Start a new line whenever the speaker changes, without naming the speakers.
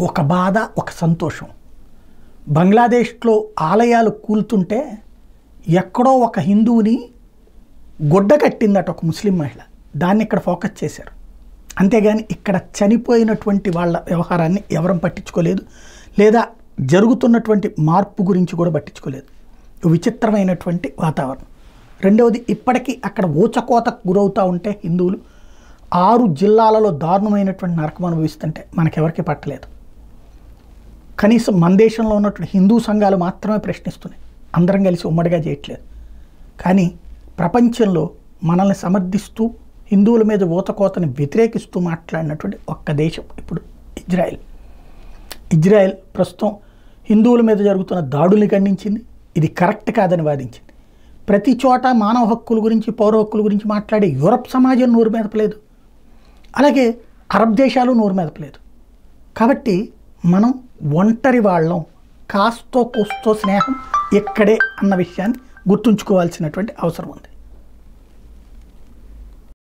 ఒక బాధ, ఒక సంతోషం. బంగ్లాదేశ్లో ఆలయాలు కూలుతుంటే ఎక్కడో ఒక హిందువుని గుడ్డ కట్టిందట ఒక ముస్లిం మహిళ. దాన్ని ఇక్కడ ఫోకస్ చేశారు. అంతేగాని ఇక్కడ చనిపోయినటువంటి వాళ్ళ వ్యవహారాన్ని ఎవరం పట్టించుకోలేదు, లేదా జరుగుతున్నటువంటి మార్పు గురించి కూడా పట్టించుకోలేదు. విచిత్రమైనటువంటి వాతావరణం. రెండవది, ఇప్పటికీ అక్కడ ఊచకోతకు గురవుతూ ఉంటే హిందువులు 6 జిల్లాలలో దారుణమైనటువంటి నరకం అనుభవిస్తుంటే మనకెవరికి పట్టలేదు. కనీసం మన దేశంలో ఉన్నటువంటి హిందూ సంఘాలు మాత్రమే ప్రశ్నిస్తున్నాయి, అందరం కలిసి ఉమ్మడిగా చేయట్లేదు. కానీ ప్రపంచంలో మనల్ని సమర్థిస్తూ హిందువుల మీద ఊతకోతని వ్యతిరేకిస్తూ మాట్లాడినటువంటి ఒక్క దేశం ఇప్పుడు ఇజ్రాయెల్. ఇజ్రాయెల్ ప్రస్తుతం హిందువుల మీద జరుగుతున్న దాడుల్ని ఖండించింది, ఇది కరెక్ట్ కాదని వాదించింది. ప్రతి చోట మానవ హక్కుల గురించి, పౌర హక్కుల గురించి మాట్లాడే యూరప్ సమాజం నోరు మెదపలేదు, అలాగే అరబ్ దేశాలు నోరు మెదపలేదు. కాబట్టి మనం ఒంటరి వాళ్ళం, కాస్తో కూస్తో స్నేహం ఇక్కడే అన్న విషయాన్ని గుర్తుంచుకోవాల్సినటువంటి అవసరం ఉంది.